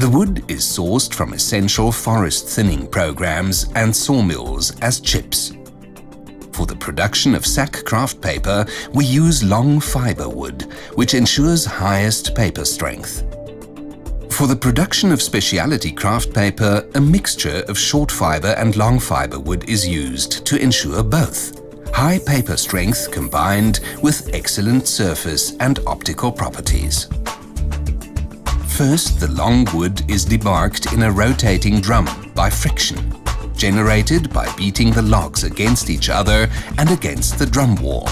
The wood is sourced from essential forest thinning programs and sawmills as chips. For the production of sack kraft paper, we use long fiber wood, which ensures highest paper strength. For the production of specialty kraft paper, a mixture of short fiber and long fiber wood is used to ensure both high paper strength combined with excellent surface and optical properties. First, the long wood is debarked in a rotating drum by friction, generated by beating the logs against each other and against the drum wall.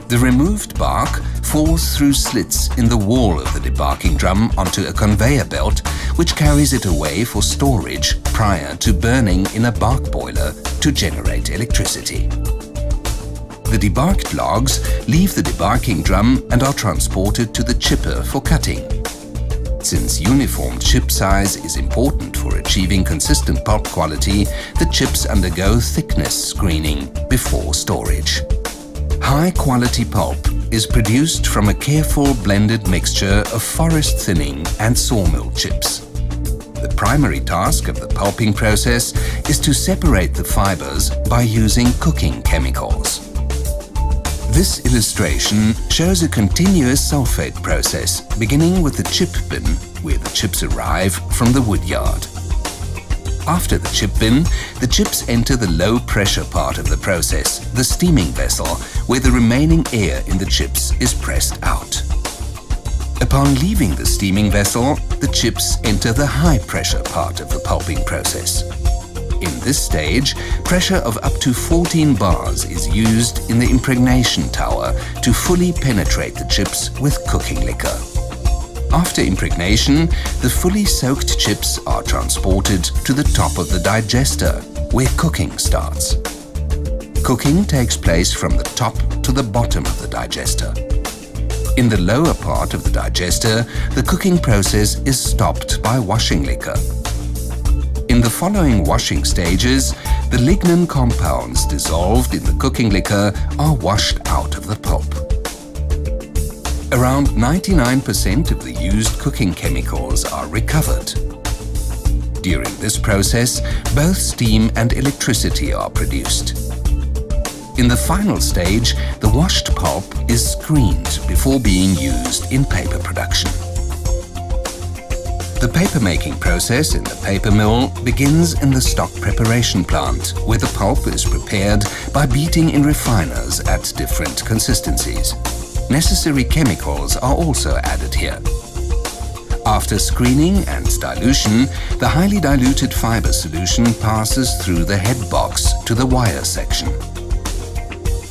The removed bark falls through slits in the wall of the debarking drum onto a conveyor belt, which carries it away for storage prior to burning in a bark boiler to generate electricity. The debarked logs leave the debarking drum and are transported to the chipper for cutting. Since uniform chip size is important for achieving consistent pulp quality, the chips undergo thickness screening before storage. High-quality pulp is produced from a careful blended mixture of forest thinning and sawmill chips. The primary task of the pulping process is to separate the fibers by using cooking chemicals. This illustration shows a continuous sulfate process beginning with the chip bin, where the chips arrive from the woodyard. After the chip bin, the chips enter the low-pressure part of the process, the steaming vessel, where the remaining air in the chips is pressed out. Upon leaving the steaming vessel, the chips enter the high-pressure part of the pulping process. In this stage, pressure of up to 14 bars is used in the impregnation tower to fully penetrate the chips with cooking liquor. After impregnation, the fully soaked chips are transported to the top of the digester, where cooking starts. Cooking takes place from the top to the bottom of the digester. In the lower part of the digester, the cooking process is stopped by washing liquor. In the following washing stages, the lignin compounds dissolved in the cooking liquor are washed out of the pulp. Around 99% of the used cooking chemicals are recovered. During this process, both steam and electricity are produced. In the final stage, the washed pulp is screened before being used in paper production. The paper-making process in the paper mill begins in the stock preparation plant, where the pulp is prepared by beating in refiners at different consistencies. Necessary chemicals are also added here. After screening and dilution, the highly diluted fiber solution passes through the head box to the wire section.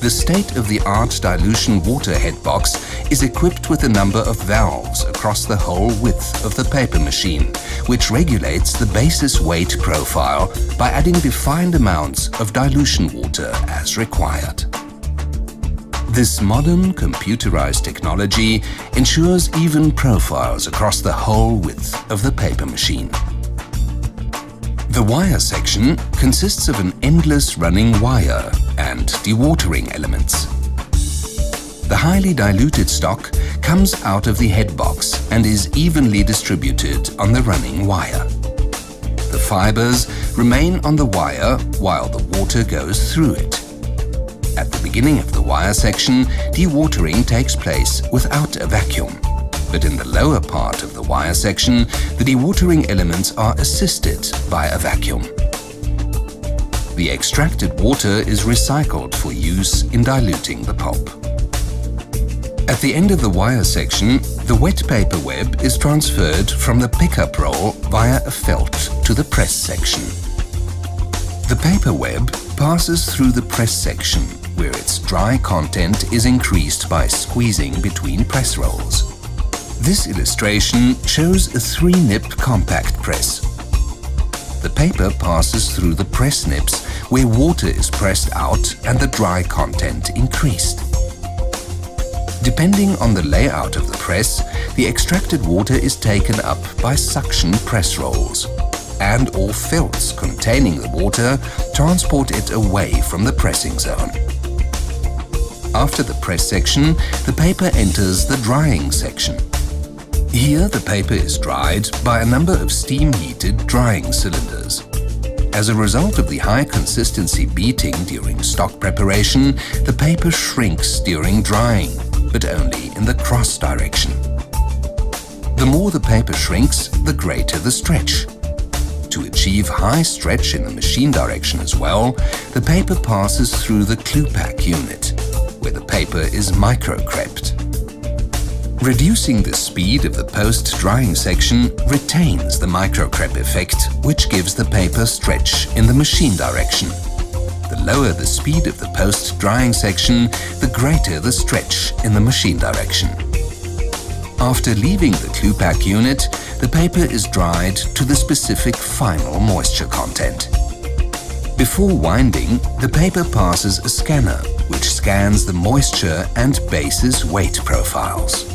The state-of-the-art dilution water head box is equipped with a number of valves across the whole width of the paper machine, which regulates the basis weight profile by adding defined amounts of dilution water as required. This modern computerized technology ensures even profiles across the whole width of the paper machine. The wire section consists of an endless running wire and dewatering elements. The highly diluted stock comes out of the head box and is evenly distributed on the running wire. The fibers remain on the wire while the water goes through it. At the beginning of the wire section, dewatering takes place without a vacuum. But in the lower part of the wire section, the dewatering elements are assisted by a vacuum. The extracted water is recycled for use in diluting the pulp. At the end of the wire section, the wet paper web is transferred from the pickup roll via a felt to the press section. The paper web passes through the press section, where its dry content is increased by squeezing between press rolls. This illustration shows a 3-nip compact press. The paper passes through the press nips, where water is pressed out and the dry content increased. Depending on the layout of the press, the extracted water is taken up by suction press rolls, and/or felts containing the water transport it away from the pressing zone. After the press section, the paper enters the drying section. Here the paper is dried by a number of steam-heated drying cylinders. As a result of the high consistency beating during stock preparation, the paper shrinks during drying, but only in the cross direction. The more the paper shrinks, the greater the stretch. To achieve high stretch in the machine direction as well, the paper passes through the Klupak unit, where the paper is micro-crept. Reducing the speed of the post-drying section retains the micro-crepe effect, which gives the paper stretch in the machine direction. The lower the speed of the post-drying section, the greater the stretch in the machine direction. After leaving the Klupak unit, the paper is dried to the specific final moisture content. Before winding, the paper passes a scanner, which scans the moisture and basis weight profiles.